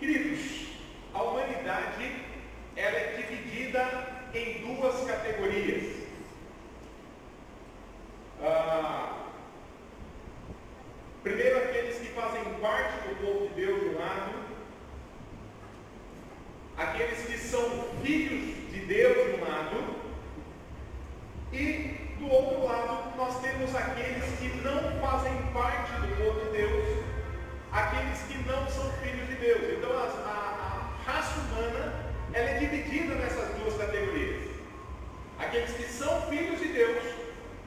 Queridos, a humanidade ela é dividida em duas categorias. Primeiro, aqueles que fazem parte do povo de Deus de um lado, aqueles que são filhos de Deus de um lado, e do outro lado nós temos aqueles que não fazem parte do povo de Deus, aqueles que não são filhos de Deus. Então a raça humana ela é dividida nessas duas categorias: aqueles que são filhos de Deus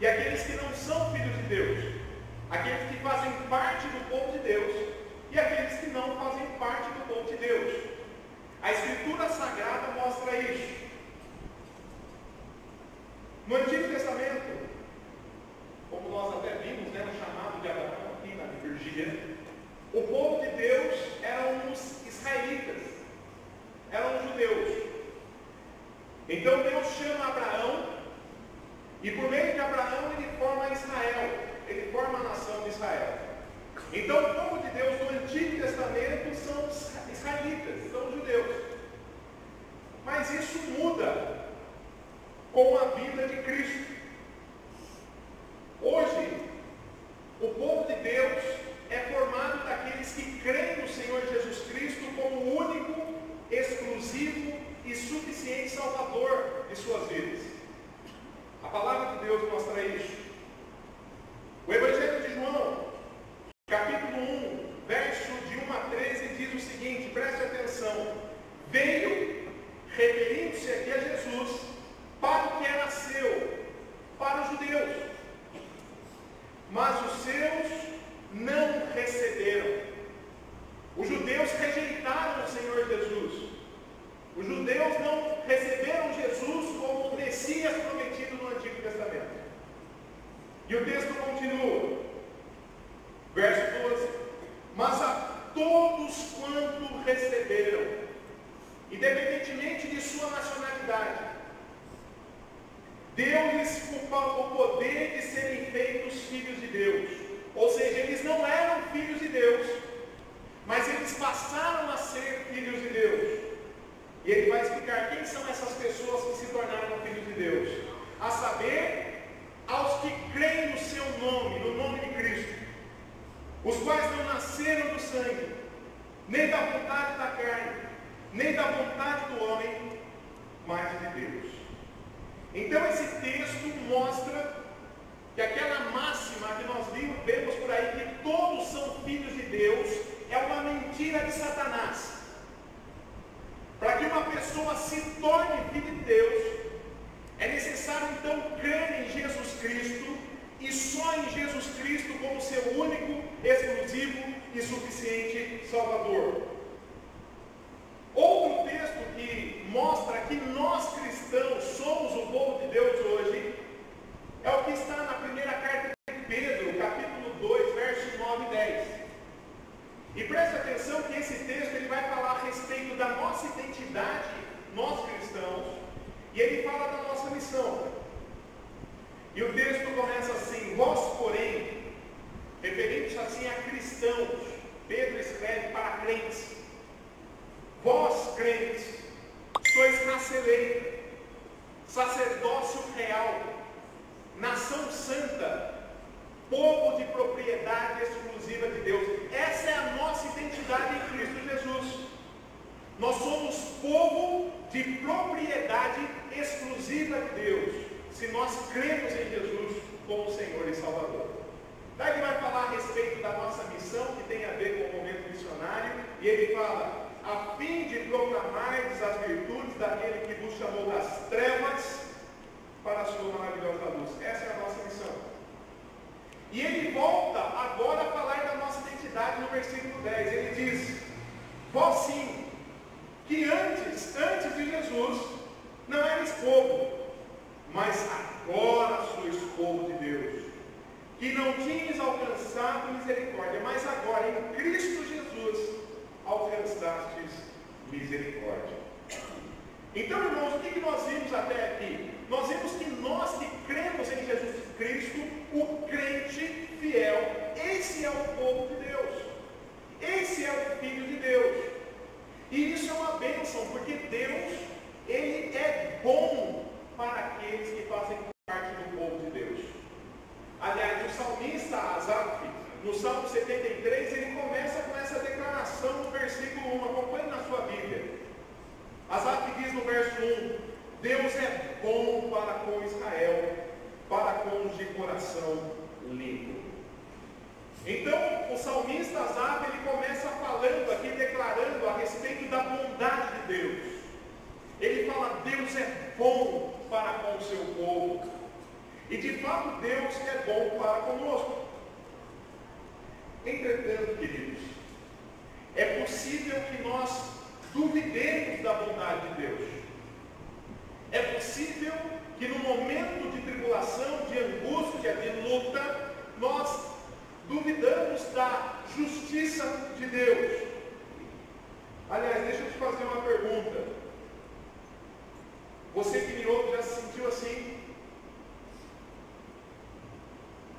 e aqueles que não são filhos de Deus, aqueles que fazem parte do povo de Deus e aqueles que não fazem parte do povo de Deus. A Escritura Sagrada mostra isso. No Antigo Testamento, como nós até vimos, no chamado de Abraão aqui na liturgia, o povo de Deus eram os israelitas, eram os judeus. Então Deus chama Abraão, e por meio de Abraão ele forma Israel, ele forma a nação de Israel. Então o povo de Deus no Antigo Testamento são os israelitas, são os judeus. Mas isso muda com a vinda de Cristo. Hoje, o povo de Deus é formado daqueles que creem no Senhor Jesus Cristo como o único, exclusivo e suficiente Salvador de suas vidas. A palavra de Deus mostra isso. O Evangelho de João, capítulo 1, verso de 1 a 13, diz o seguinte, preste atenção: veio, referindo-se aqui a Jesus, para o que era seu, para os judeus, mas os seus não receberam. Os judeus rejeitaram o Senhor Jesus. Os judeus não receberam Jesus como o Messias prometido no Antigo Testamento. E o texto continua, verso 12: mas a todos quanto receberam, independentemente de sua nacionalidade, deu-lhes o poder de serem feitos filhos de Deus. Ou seja, eles não eram filhos de Deus, mas eles passaram a ser filhos de Deus. E ele vai explicar quem são essas pessoas que se tornaram filhos de Deus. A saber, aos que creem no seu nome, no nome de Cristo, os quais não nasceram do sangue, nem da vontade da carne, nem da vontade do homem, mas de Deus. Então esse texto mostra que aquela máxima que nós vemos por aí, que todos são filhos de Deus, é uma mentira de Satanás. Para que uma pessoa se torne filho de Deus, é necessário então crer em Jesus Cristo, e só em Jesus Cristo como seu único, exclusivo e suficiente Salvador. Outro texto que mostra que nós cristãos somos o povo de Deus hoje, é o que está na primeira carta de Pedro, capítulo 2, versos 9 e 10. E preste atenção que esse texto ele vai falar a respeito da nossa identidade, nós cristãos, e ele fala da nossa missão. E o texto começa assim: vós, porém, referindo-se assim a cristãos, Pedro escreve para crentes: vós, crentes, sois raça eleita, sacerdócio real, nação santa, povo de propriedade exclusiva de Deus. Essa é a nossa identidade em Cristo Jesus. Nós somos povo de propriedade exclusiva de Deus, se nós cremos em Jesus como Senhor e Salvador. Daí ele vai falar a respeito da nossa missão, que tem a ver com o momento missionário, e ele fala: a fim de proclamardes as virtudes daquele que vos chamou das trevas para a sua maravilhosa luz. Essa é a nossa missão. E ele volta agora a falar da nossa identidade no versículo 10. Ele diz: vós sim, que antes de Jesus, não erais povo, mas agora sois povo de Deus, que não tinhas alcançado misericórdia, mas agora em Cristo Jesus alcançastes misericórdia. Então, irmãos, o que nós vimos até aqui? Nós vimos que nós que cremos em Jesus Cristo, o crente fiel, esse é o povo de Deus, esse é o Filho de Deus. com Israel, para com os de coração limpo. Então, o salmista Asaf, ele começa falando aqui, declarando a respeito da bondade de Deus. Ele fala: Deus é bom para com o seu povo. E de fato Deus é bom para conosco. Entretanto, queridos, é possível que nós duvidemos da bondade de Deus. É possível que no momento de tribulação, de angústia, de luta, nós duvidamos da justiça de Deus. Aliás, deixa eu te fazer uma pergunta. Você que me ouve já se sentiu assim?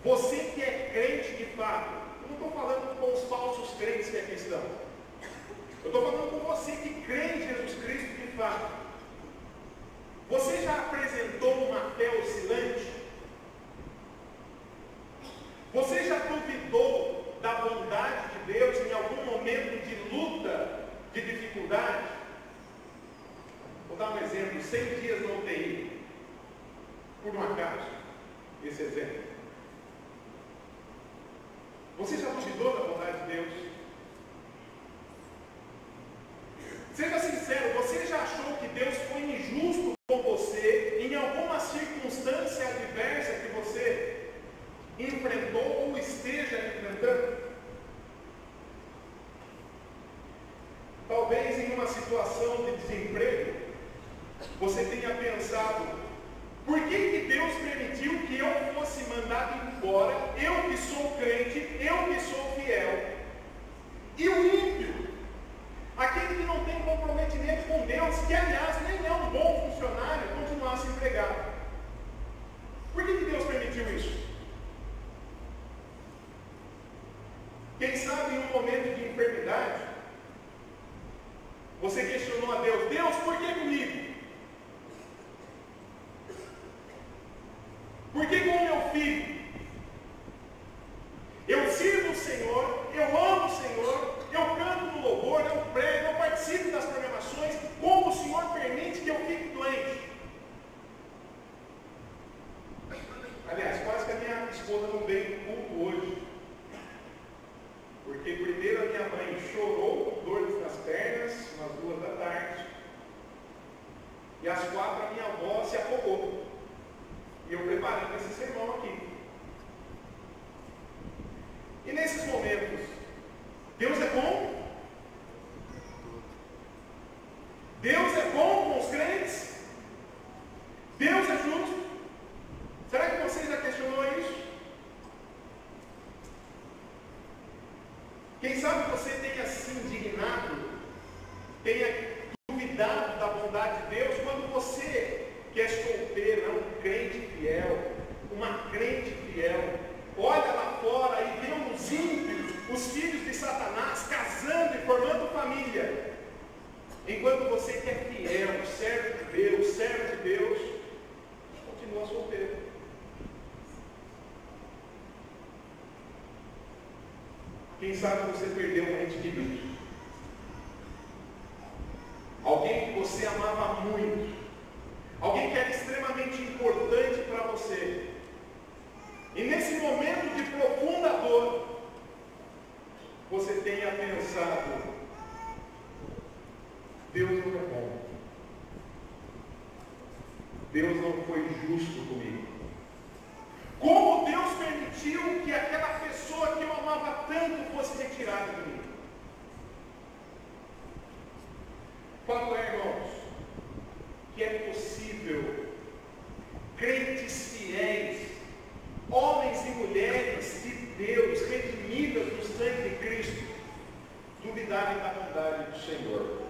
Você que é crente de fato, eu não estou falando com os falsos crentes que aqui estão. Eu estou falando com você que crê em Jesus Cristo de fato. Você já apresentou uma fé oscilante? Você já duvidou da bondade de Deus em algum momento de luta, de dificuldade? Vou dar um exemplo: 100 dias na UTI. Por um acaso, esse exemplo. Você já duvidou da bondade de Deus? Seja sincero, você já achou que Deus foi injusto com você em alguma circunstância adversa que você enfrentou ou esteja enfrentando? Talvez em uma situação de desemprego, você tenha pensado: por que Deus permitiu que eu fosse mandado embora, eu que sou crente, eu que sou fiel, e o ímpio, aquele que não tem comprometimento com Deus, que aliás nem é um bom funcionário, continuasse empregado? Por que Deus permitiu isso? Quem sabe em um momento de enfermidade, você questionou a Deus: Deus, por que comigo? Por que com o meu filho? Eu sirvo o Senhor, eu amo o Senhor, eu canto no louvor, eu prego, eu participo das programações. Como o Senhor permite que eu fique doente? Aliás, quase que a minha esposa não veio no culto hoje. Porque primeiro a minha mãe chorou com dores nas pernas, umas 2 da tarde. E às 4 a minha avó se afogou. E eu preparando esse sermão aqui. E nesses momentos, Deus é bom? Deus é bom com os crentes? Deus é justo? Será que você já questionou isso? Quem sabe você tenha se indignado, tenha duvidado da bondade de Deus, quando você, que é solteiro, é um crente fiel, uma crente fiel, olha lá fora e vê os ímpios, os filhos de Satanás, casando e formando família, enquanto você que é fiel, servo de Deus, continua solteiro. Quem sabe você perdeu um ente querido, alguém que você amava muito, alguém que era extremamente importante para você, e nesse momento de profunda dor, você tenha pensado: Deus não é bom, Deus não foi justo comigo. Como Deus permitiu que aquela pessoa que eu amava tanto fosse retirada de mim? Fato é, irmãos, que é possível crentes fiéis, homens e mulheres de Deus, redimidas no sangue de Cristo, duvidarem da bondade do Senhor.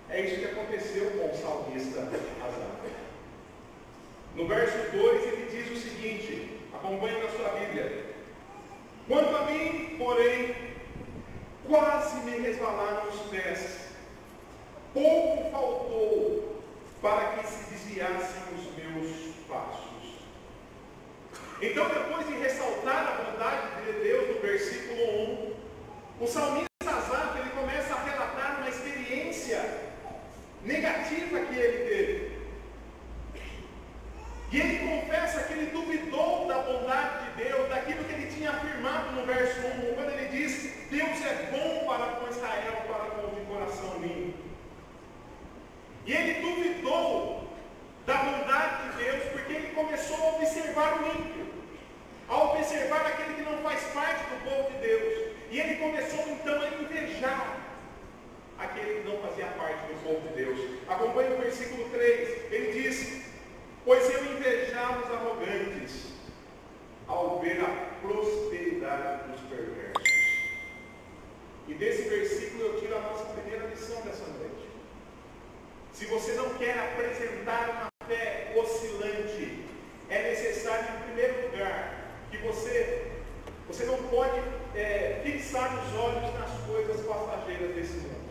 É isso que aconteceu com o salmista Asaf. No verso 2 ele diz o seguinte, acompanhe na sua Bíblia: quanto a mim, porém, quase me resvalaram os pés, pouco faltou para que se desviassem os meus passos. Então, depois de ressaltar a bondade de Deus no versículo 1, o salmista Asaf, ele começa a relatar uma experiência negativa que ele teve. lição dessa noite. Se você não quer apresentar uma fé oscilante, é necessário, em primeiro lugar, que você não pode fixar os olhos nas coisas passageiras desse mundo.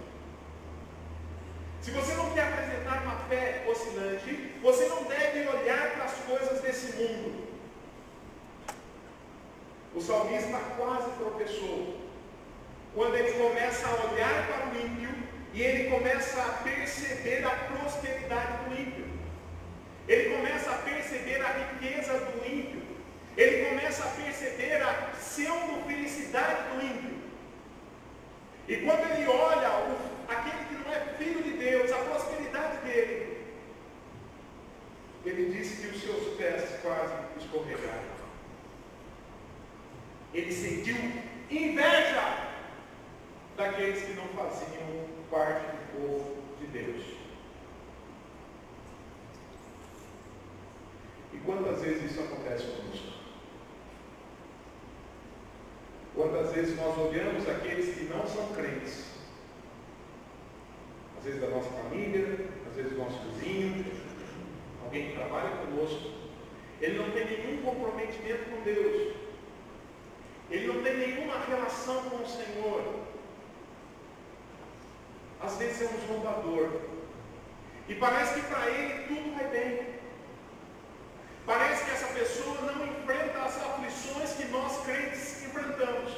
Se você não quer apresentar uma fé oscilante, você não deve olhar para as coisas desse mundo. O salmista quase tropeçou quando ele começa a olhar para o ímpio e ele começa a perceber a prosperidade do ímpio. Ele começa a perceber a riqueza do ímpio. Ele começa a perceber a pseudo-felicidade do ímpio. E quando ele olha aquele que não é filho de Deus, a prosperidade dele, ele disse que os seus pés quase escorregaram. Ele sentiu inveja daqueles que não faziam parte do povo de Deus. E quantas vezes isso acontece conosco? Quantas vezes nós olhamos aqueles que não são crentes, às vezes da nossa família, às vezes do nosso vizinho, alguém que trabalha conosco, ele não tem nenhum comprometimento com Deus, ele não tem nenhuma relação com o Senhor, às vezes é um zombador, e parece que para ele tudo vai bem. Parece que essa pessoa não enfrenta as aflições que nós crentes enfrentamos.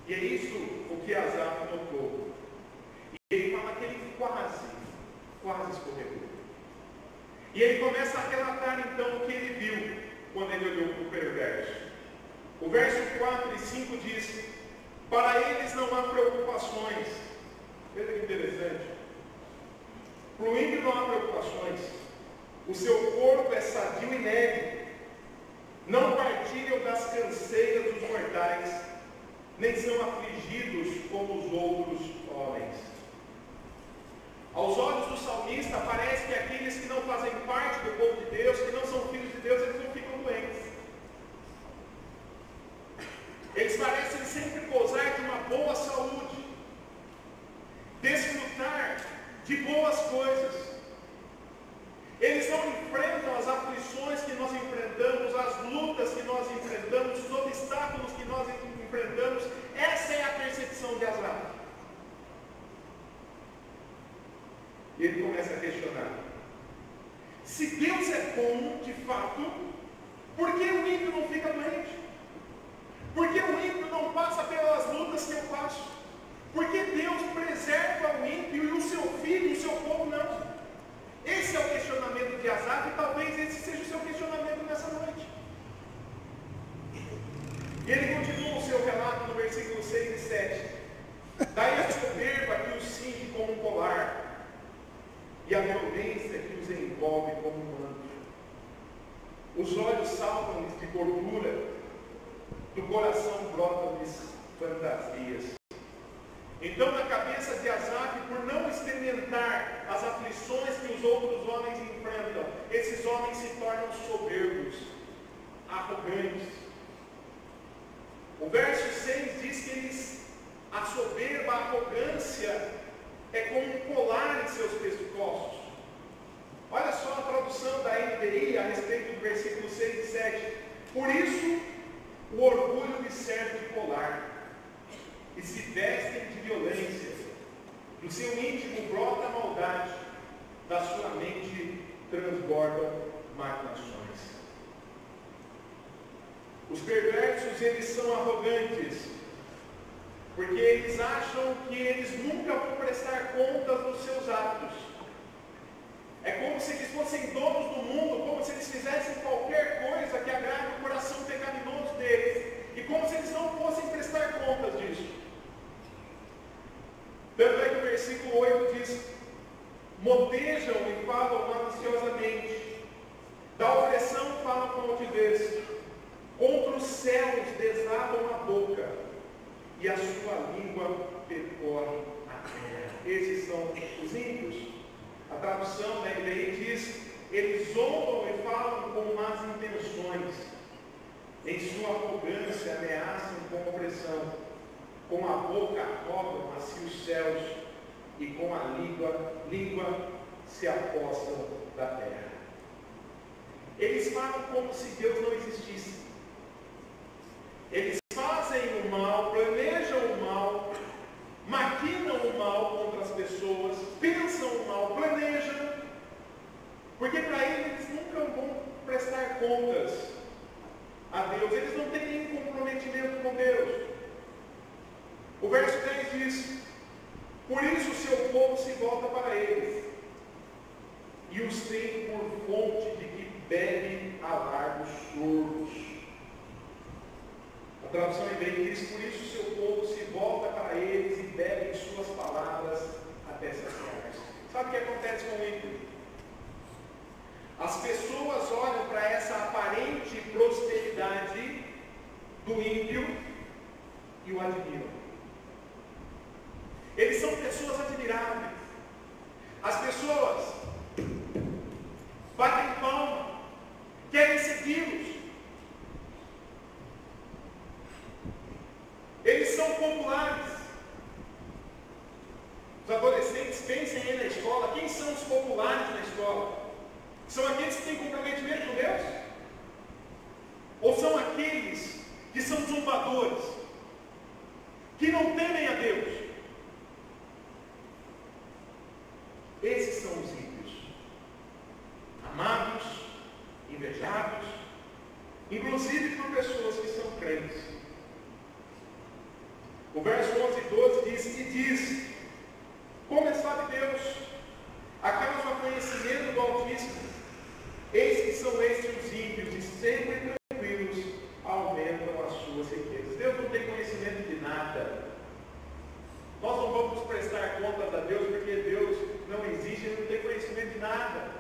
E é isso o que Asaf notou. E ele fala que ele quase escorregou. E ele começa a relatar então o que ele viu quando ele olhou para o perverso. O verso 4 e 5 diz: para eles não há preocupações. Veja que interessante. Para o ímpio não há preocupações. O seu corpo é sadio e leve. Não partilham das canseiras dos mortais, nem são afligidos como os outros homens. Aos olhos do salmista, parece que aqueles que não fazem parte do povo de Deus, que não são filhos de Deus, eles não ficam doentes. Eles parecem sempre gozar de uma boa saúde, desfrutar de boas coisas. Eles não enfrentam as aflições que nós enfrentamos, as lutas que nós enfrentamos, os obstáculos que nós enfrentamos. Essa é a percepção de Asaf. E ele começa a questionar: se Deus é bom de fato, por que o ímpio não fica doente? Por que o ímpio não passa pelas lutas que eu passo? Por que Deus preserva o ímpio e o seu filho e o seu povo não? Esse é o questionamento de Asaf, e talvez esse seja o seu questionamento nessa noite. E ele continua o seu relato no versículo 6 e 7. Daí a soberba que os cinge como um colar, e a violência que os envolve como um manto. Os olhos saltam-lhes de gordura, do coração brotam-lhes fantasias. Então, na cabeça de Asaf, por não experimentar as aflições que os outros homens enfrentam, esses homens se tornam soberbos, arrogantes. O verso 6 diz que a soberba, a arrogância, é como um colar em seus pescoços. Olha só a tradução da NVI a respeito do versículo 6 e 7. Por isso, o orgulho lhe serve de colar, e se vestem de violência. Do seu íntimo brota a maldade, da sua mente transbordam maquinações. Os perversos, eles são arrogantes, porque eles acham que eles nunca vão prestar contas dos seus atos. É como se eles fossem donos do mundo, como se eles fizessem qualquer coisa que agrade o coração pecaminoso deles, e como se eles não fossem prestar contas disso. Tanto é que o versículo 8 diz: motejam e falam maliciosamente, da opressão falam com altivez, contra os céus desabam a boca, e a sua língua percorre a terra. Esses são os ímpios. A tradução da NVI diz: eles zombam e falam com más intenções, em sua arrogância ameaçam com opressão. com a boca rogam-se os céus, e com a língua se apossam da terra. Eles falam como se Deus não existisse. Eles fazem o mal, planejam o mal, maquinam o mal contra as pessoas, pensam o mal, planejam, porque para eles nunca vão prestar contas a Deus, eles não têm nenhum comprometimento com Deus. O verso 10 diz: por isso o seu povo se volta para eles, e os tem por fonte de que bebe a largos sorvos. A tradução hebraica diz: por isso o seu povo se volta para eles e bebe em suas palavras até saciar-se. Sabe o que acontece com o ímpio? As pessoas olham para essa aparente prosperidade do ímpio e o admiram. Eles são pessoas admiráveis. As pessoas batem palma, querem segui-los. Eles são populares. Os adolescentes, pensem aí na escola. Quem são os populares na escola? São aqueles que têm comprometimento com Deus? Ou são aqueles que são zombadores, que não temem a Deus? Esses são os ímpios, amados, invejados, inclusive por pessoas que são crentes. O verso 11 e 12 diz: como é sabe Deus, a causa do conhecimento do Altíssimo, eis que são estes os ímpios, e sempre tranquilos aumentam as suas riquezas. Deus não tem conhecimento de nada. Nós não vamos prestar contas a Deus, porque Deus não existe, Ele não tem conhecimento de nada.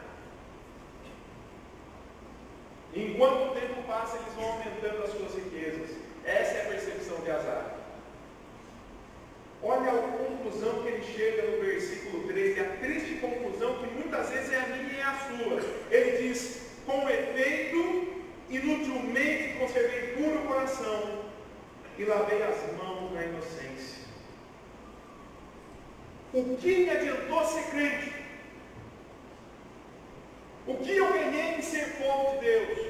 Enquanto o tempo passa, eles vão aumentando as suas riquezas. Essa é a percepção de Azar. Olha a conclusão que ele chega no versículo 13, a triste conclusão que muitas vezes é a minha e a sua. Ele diz: com efeito, inutilmente conservei puro o coração e lavei as mãos na inocência. O que me adiantou ser crente? O que eu ganhei em ser povo de Deus?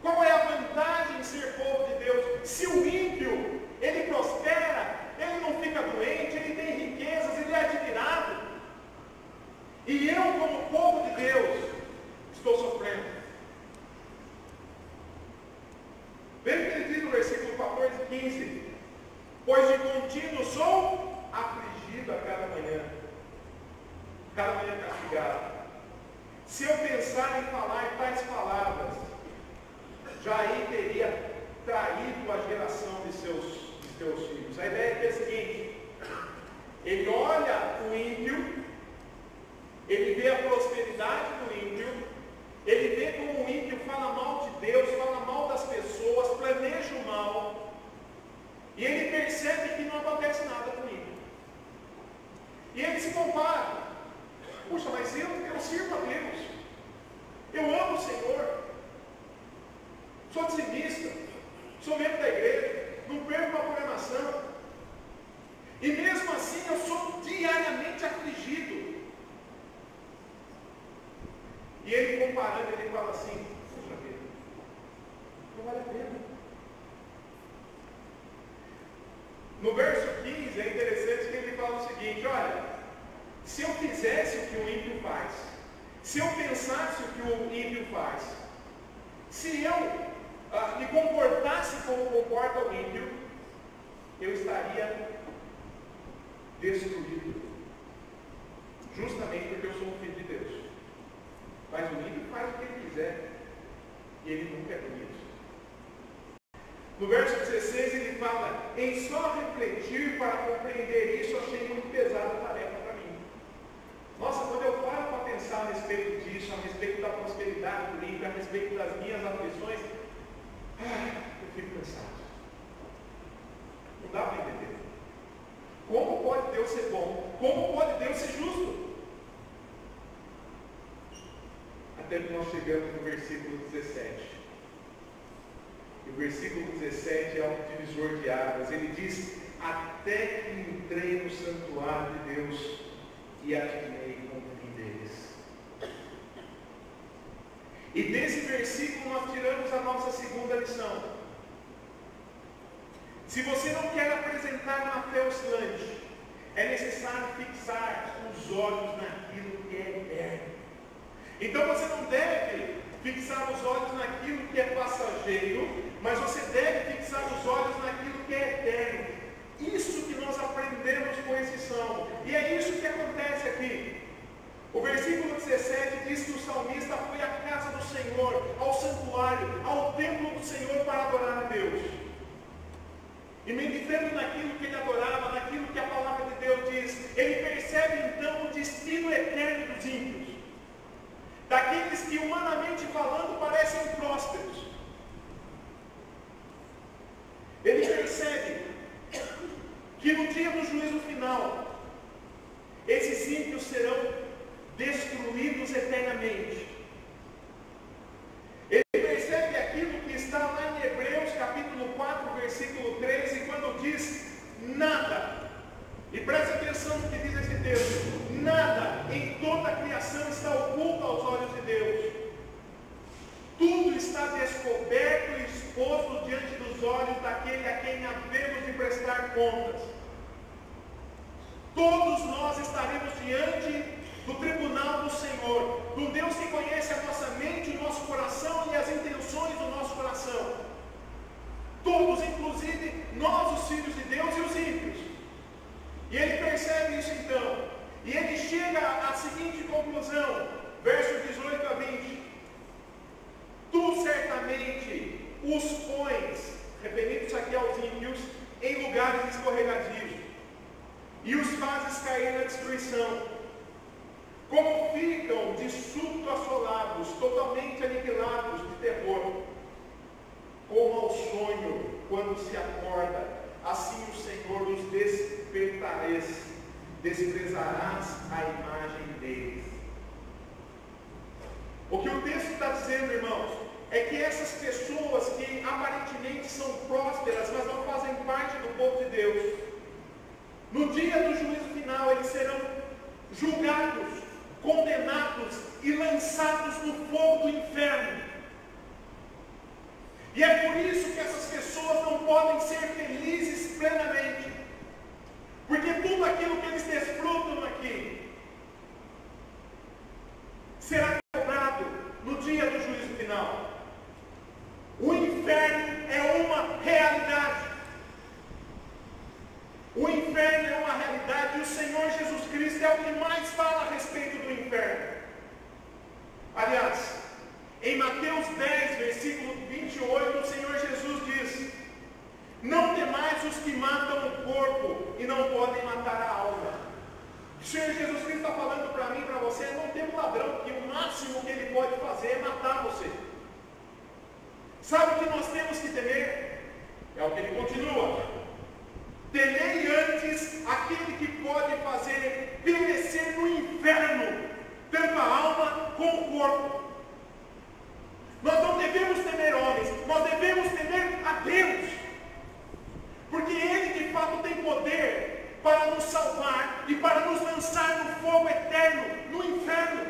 Qual é a vantagem em ser povo de Deus? Se o ímpio, ele prospera, ele não fica doente, ele tem riquezas, ele é admirado. E eu, como povo de Deus, estou sofrendo. Veja o que ele diz no versículo 14 e 15. Pois de contínuo sou afligido a cada manhã castigado. Se eu pensar em falar tais palavras, já aí teria traído a geração de seus filhos. A ideia é a seguinte: ele olha o ímpio, ele vê a prosperidade do ímpio, ele vê como o ímpio fala mal de Deus, fala mal das pessoas, planeja o mal, e ele percebe que não acontece nada com o ímpio. E ele se compara: puxa, mas eu sirvo a Deus, eu amo o Senhor, sou dizimista, sou membro da igreja, não perco a programação, e mesmo assim eu sou diariamente afligido. E ele comparando, ele fala assim: puxa vida, não vale a pena. No verso 15 é interessante que ele fala o seguinte: olha, se eu fizesse o que o ímpio faz, se eu pensasse o que o ímpio faz, se eu me comportasse como comporta o ímpio, eu estaria destruído, justamente porque eu sou um filho de Deus. Mas o ímpio faz o que ele quiser, e ele nunca é bonito. No verso 16 ele fala: em só refletir para compreender isso, achei muito pesada a tarefa para mim. Nossa, quando eu paro para pensar a respeito disso, a respeito da prosperidade do ímpio, a respeito das minhas aflições, eu fico cansado. Não dá para entender. Como pode Deus ser bom? Como pode Deus ser justo? Até que nós chegamos no versículo 17. O versículo 17 é um divisor de águas. Ele diz: até que entrei no santuário de Deus e adivinhei com o fim deles. E desse versículo nós tiramos a nossa segunda lição. Se você não quer apresentar uma fé oscilante, é necessário fixar os olhos naquilo que é eterno. Então você não deve fixar os olhos naquilo que é passageiro, mas você deve fixar os olhos naquilo que é eterno. Isso que nós aprendemos com esse salmo. E é isso que acontece aqui. O versículo 17 diz que o salmista foi à casa do Senhor, ao santuário, ao templo do Senhor para adorar a Deus. E meditando naquilo que ele adorava, naquilo que a palavra de Deus diz, ele percebe então o destino eterno dos ímpios. Daqueles que, humanamente falando, parecem prósperos. Ele percebe que no dia do juízo final, esses ímpios serão destruídos eternamente. Ele percebe aquilo que está lá em Hebreus capítulo 4, versículo 13, quando diz nada. E preste atenção no que diz esse texto: nada em toda a criação está oculto aos olhos de Deus. Tudo está descoberto e exposto diante dos olhos daquele a quem havemos de prestar contas. Todos nós estaremos diante do tribunal do Senhor, do Deus que conhece a nossa mente, o nosso coração e as intenções do nosso coração. Todos, inclusive nós, os filhos de Deus e os ímpios. E ele percebe isso então, e ele chega à seguinte conclusão, versos 18 a 20: tu certamente os pões, referindo-se aqui aos ímpios, em lugares escorregadios, e os fazes cair na destruição, como ficam de súbito assolados, totalmente aniquilados de terror, como ao sonho quando se acorda, assim o Senhor os desprezarás a imagem deles. O que o texto está dizendo, irmãos, é que essas pessoas que aparentemente são prósperas, mas não fazem parte do povo de Deus, no dia do juízo final eles serão julgados, condenados e lançados no fogo do inferno. E é por isso que essas pessoas não podem ser felizes plenamente, porque tudo aquilo que eles desfrutam aqui será cobrado no dia do juízo final. O inferno é uma realidade. O inferno é uma realidade e o Senhor Jesus Cristo é o que mais fala a respeito do inferno. Aliás, em Mateus 10, versículo 28, o Senhor Jesus diz: não temais os que matam o corpo e não podem matar a alma. O Senhor Jesus Cristo está falando para mim e para você: não tem um ladrão que o máximo que ele pode fazer é matar você. Sabe o que nós temos que temer? É o que ele continua: temei antes aquele que pode fazer perecer no inferno tanto a alma como o corpo. Nós não devemos temer homens, nós devemos temer a Deus, porque Ele de fato tem poder para nos salvar e para nos lançar no fogo eterno, no inferno.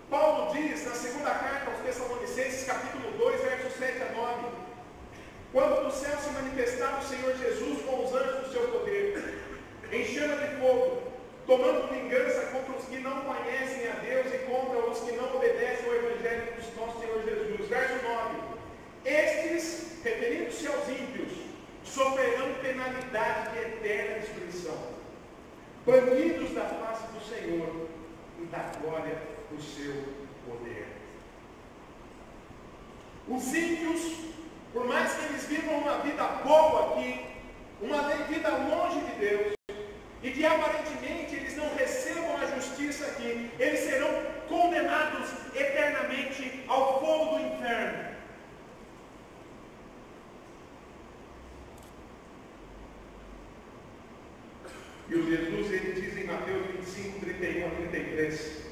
Paulo diz na segunda carta aos Tessalonicenses, capítulo 2, versos 7 a 9: quando do céu se manifestar o Senhor Jesus com os anjos do seu poder, em chama de fogo, tomando vingança contra os que não conhecem a Deus e contra os que não obedecem ao Evangelho do nosso Senhor Jesus. Verso 9: estes, referindo-se aos ímpios, sofrerão penalidade de eterna destruição, banidos da face do Senhor e da glória do seu poder. Os ímpios, por mais que eles vivam uma vida boa aqui, uma vida longe de Deus, e que aparentemente eles não recebam a justiça aqui, eles serão condenados eternamente ao fogo do inferno. E o Jesus, ele diz em Mateus 25, 31 a 33: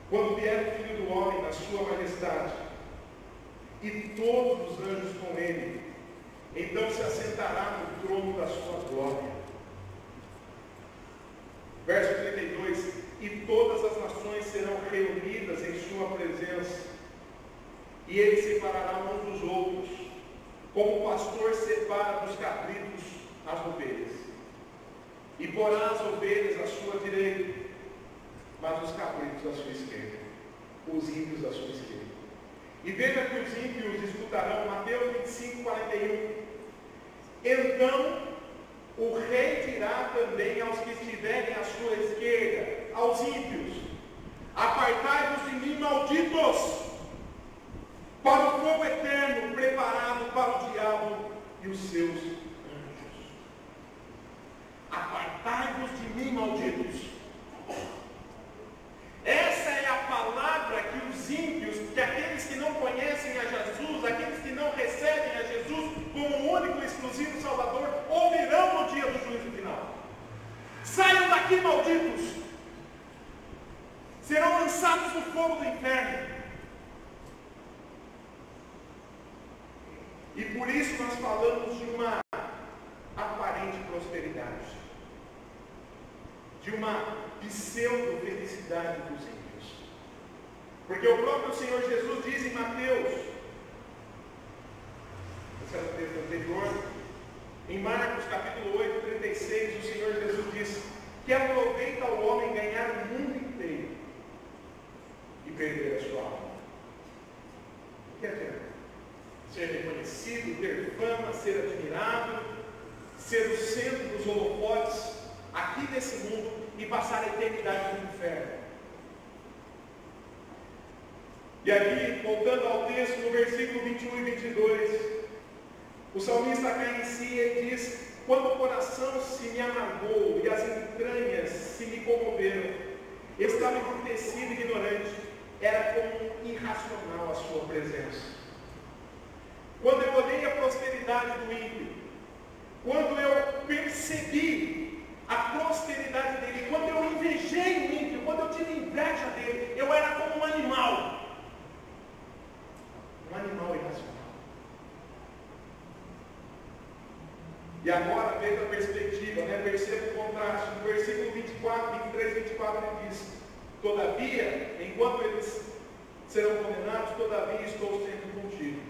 quando vier o Filho do Homem na sua majestade, e todos os anjos com ele, então se assentará no trono da sua glória. Verso 32, e todas as nações serão reunidas em sua presença, e ele separará uns dos outros, como o pastor separa dos cabritos as ovelhas, e porá as ovelhas à sua direita, mas os cabritos à sua esquerda, os ímpios à sua esquerda. E veja que os ímpios escutarão, Mateus 25, 41. Então o rei dirá também aos que estiverem à sua esquerda, aos ímpios: apartai-vos de mim, malditos, para o fogo eterno preparado para o diabo e os seus anjos. Apartai-vos de mim, malditos. Essa é a palavra que os ímpios, que aqueles que não conhecem a Jesus, aqueles que não recebem a Jesus como o único e exclusivo Salvador, ouvirão no dia do juízo final. Saiam daqui, malditos! Serão lançados no fogo do inferno. E por isso nós falamos de uma aparente prosperidade, de uma pseudo-felicidade dos ímpios. Porque o próprio Senhor Jesus diz em Mateus, esse era o texto anterior, em Marcos capítulo 8, 36, o Senhor Jesus diz: que aproveita ao homem ganhar o mundo inteiro e perder a sua alma. O que adianta? Ser reconhecido, ter fama, ser admirado, ser o centro dos holofotes aqui nesse mundo e passar a eternidade no inferno. E aqui, voltando ao texto, no versículo 21 e 22, o salmista cai em si e diz: quando o coração se me amargou e as entranhas se me comoveram, eu estava embrutecido e ignorante, era como irracional a sua presença. Quando eu olhei a prosperidade do ímpio, quando eu percebi a prosperidade dele, quando eu invejei o ímpio, quando eu tive inveja dele, eu era como um animal irracional. E agora veja a perspectiva, perceba o contraste. No versículo 23, 24 ele diz: todavia, enquanto eles serão condenados, todavia estou sempre contigo.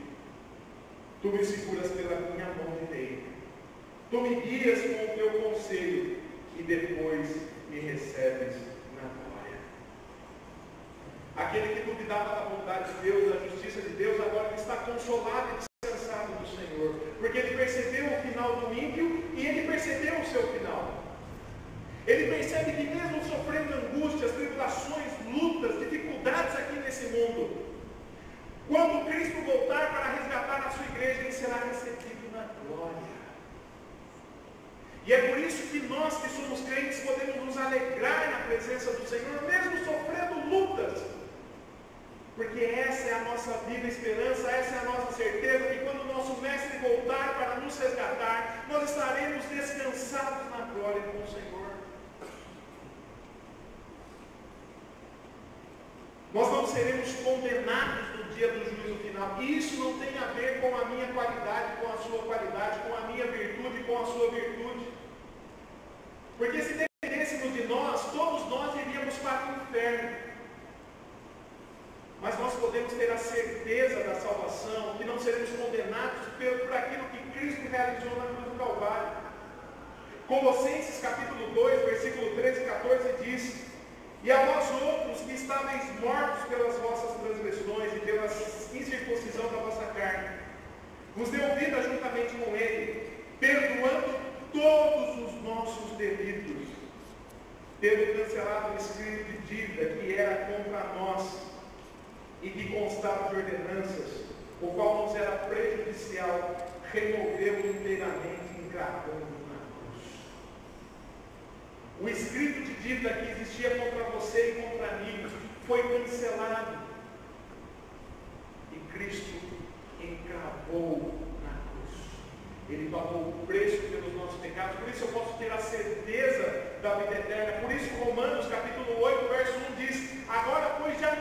Tu me seguras pela minha mão direita. Tu me guias com o teu conselho e depois me recebes na glória. Aquele que duvidava da vontade de Deus, da justiça de Deus, agora ele está consolado e descansado do Senhor, porque ele percebeu o final do ímpio e ele percebeu o seu final. Ele percebe que mesmo sofrendo angústias, tribulações, lutas, dificuldades aqui nesse mundo, quando Cristo voltar para resgatar a sua igreja, ele será recebido na glória. E é por isso que nós que somos crentes podemos nos alegrar na presença do Senhor, mesmo sofrendo lutas. Porque essa é a nossa viva esperança, essa é a nossa certeza, que quando o nosso Mestre voltar para nos resgatar, nós estaremos descansados na glória com o Senhor. Nós não seremos condenados no dia do juízo final. E isso não tem a ver com a minha qualidade, com a sua qualidade, com a minha virtude, com a sua virtude. Porque se dependêssemos de nós, todos nós iríamos para o inferno. Mas nós podemos ter a certeza da salvação, que não seremos condenados por aquilo que Cristo realizou na cruz do Calvário. Colossenses capítulo 2, versículo 13 e 14 diz: e a vós outros que estáveis mortos pelas vossas transgressões e pela incircuncisão da vossa carne, vos deu vida juntamente com ele, perdoando todos os nossos delitos, tendo cancelado o escrito de dívida que era contra nós e que constava de ordenanças, o qual nos era prejudicial, removeu inteiramente, encravando na cruz. O escrito de dívida que existia contra você e contra mim foi cancelado. E Cristo encravou na cruz. Ele pagou o preço pelos nossos pecados. Por isso eu posso ter a certeza da vida eterna. Por isso Romanos capítulo 8, verso 1 diz: agora pois já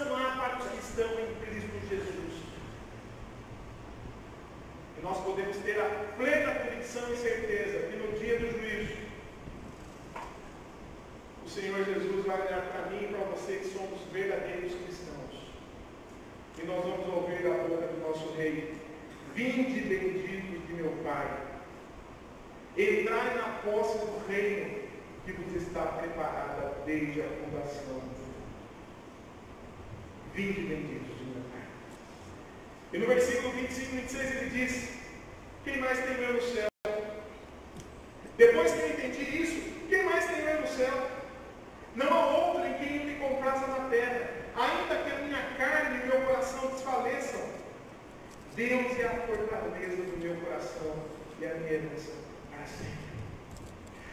salvação há para os que estão em Cristo Jesus. E nós podemos ter a plena convicção e certeza que no dia do juízo, o Senhor Jesus vai olhar para mim e para você que somos verdadeiros cristãos. E nós vamos ouvir a boca do nosso Rei: vinde bendito de meu Pai, entrai na posse do reino que vos está preparada desde a fundação do mundo. Vinde benditos de meu Pai. E no versículo 25 e 26 ele diz: quem mais tem eu no céu? Depois que eu entendi isso, quem mais tem eu no céu? Não há outro em quem eu me compraza na terra. Ainda que a minha carne e o meu coração desfaleçam, Deus é a fortaleza do meu coração e a minha herança para sempre.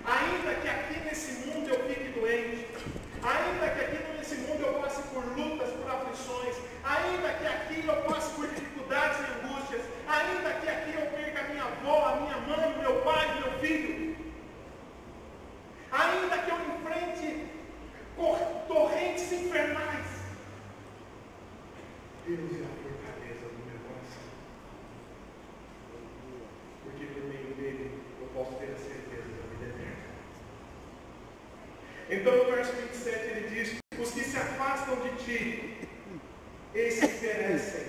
Ainda que aqui nesse mundo eu fique doente, ainda que aqui nesse mundo eu passe por lutas, por aflições, ainda que aqui eu passe por dificuldades e angústias, ainda que aqui eu perca a minha avó, a minha mãe, o meu pai, o meu filho, ainda que eu enfrente torrentes infernais, Deus é a fortaleza do meu coração, porque por meio dele eu posso ter a certeza da vida eterna. Então no verso 27 ele diz: os que se afastam de ti, esses perecem,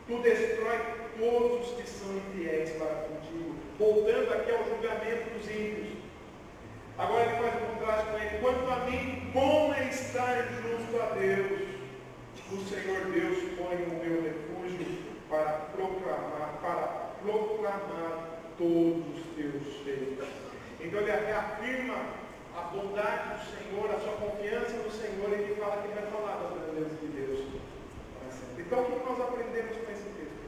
tu destrói todos os que são infiéis para contigo, voltando aqui ao julgamento dos ímpios. Agora ele faz um contraste com ele: quanto a mim, bom é estar junto a Deus. O Senhor Deus põe o meu refúgio para proclamar todos os teus feitos. Então ele reafirma a bondade do Senhor, a sua confiança no Senhor, e ele fala que ele vai falar das grandezas de Deus. Então o que nós aprendemos com esse texto?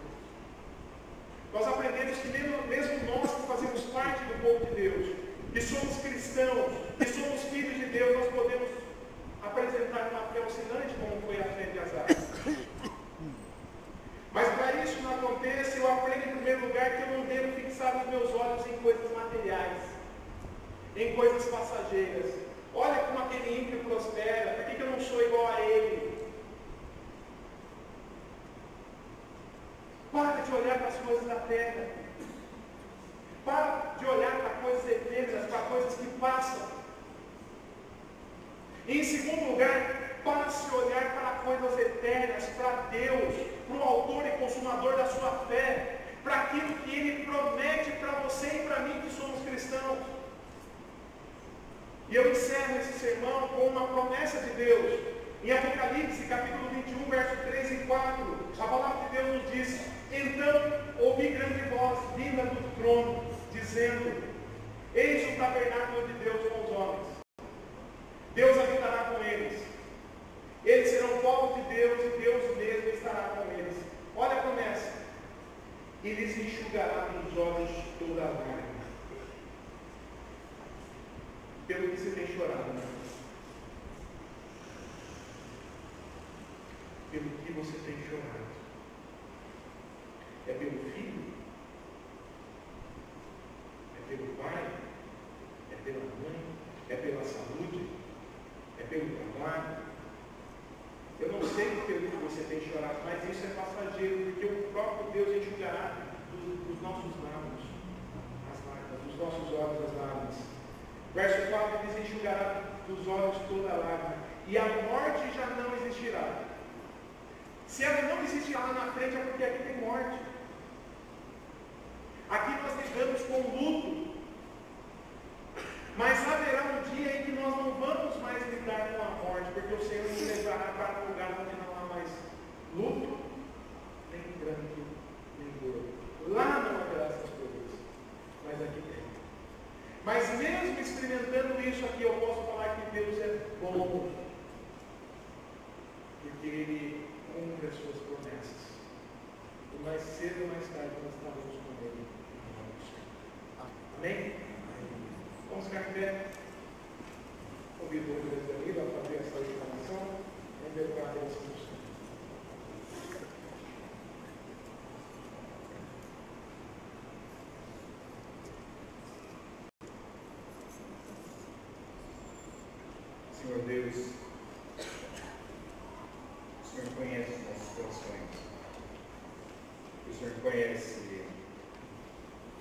Nós aprendemos que mesmo nós que fazemos parte do povo de Deus, que somos cristãos, que somos filhos de Deus, nós podemos apresentar uma fé oscilante, como foi a fé de Azar. Mas para isso não aconteça, eu aprendo em primeiro lugar que eu não devo fixar os meus olhos em coisas materiais, em coisas passageiras. Olha como aquele ímpio prospera, por que eu não sou igual a ele? Para de olhar para as coisas da terra. Para de olhar para coisas efêmeras, para coisas que passam. E em segundo lugar, para se olhar para coisas eternas, para Deus, para o autor e consumador da sua fé, para aquilo que Ele promete para você e para mim que somos cristãos. E eu encerro esse sermão com uma promessa de Deus. Em Apocalipse, capítulo 21, verso 3 e 4, a palavra de Deus nos diz: então ouvi grande voz vinda do trono, dizendo: eis o tabernáculo de Deus com os homens. Deus habitará com eles. Eles serão povo de Deus e Deus mesmo estará com eles. Olha a promessa: e lhes enxugará dos olhos toda a lágrima. Pelo que você tem chorado, né? Pelo que você tem chorado? É pelo filho? É pelo pai? É pela mãe? É pela saúde? É pelo trabalho? Eu não sei pelo que você tem chorado, mas isso é passageiro, porque o próprio Deus enxugará dos nossos lábios as lágrimas, dos nossos olhos as lágrimas. Verso 4 diz: enxugará dos olhos toda a lágrima, e a morte já não existirá. Se ela não existirá lá na frente, é porque aqui tem morte. Aqui nós lidamos com luto. Mas haverá um dia em que nós não vamos mais lidar com a morte, porque o Senhor nos levará para um lugar onde não há mais luto, nem pranto, nem dor. Lá não haverá essas coisas, mas aqui tem. Mas mesmo experimentando isso aqui, eu posso falar que Deus é bom, porque Ele cumpre as suas promessas. E mais cedo ou mais tarde nós estaremos com Ele. Amém? Vamos ficar de pé. Convido o Deus a fazer essa exclamação em verdade essa função. Senhor Deus, Senhor Senhor conhece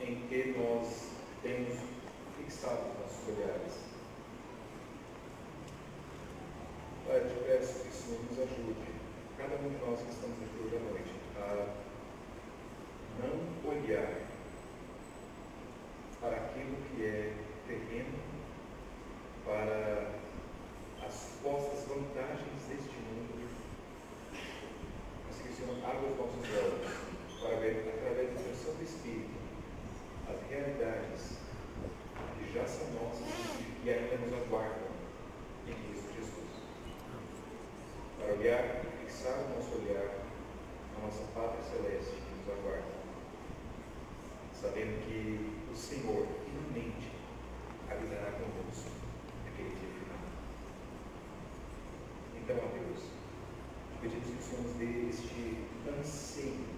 em que nós temos fixado nossos olhares. Pai, eu te peço que o Senhor nos ajude, cada um de nós que estamos aqui hoje à noite, a não olhar para aquilo que é terreno, para as supostas vantagens deste mundo, mas que o Senhor abra os nossos olhos para ver, através do teu Santo Espírito, as realidades que já são nossas e que ainda nos aguardam em Cristo Jesus. Para olhar, fixar o nosso olhar na nossa Pátria Celeste que nos aguarda, sabendo que o Senhor finalmente habitará conosco naquele dia final. Então, ó Deus, pedimos que o Senhor nos dê este anseio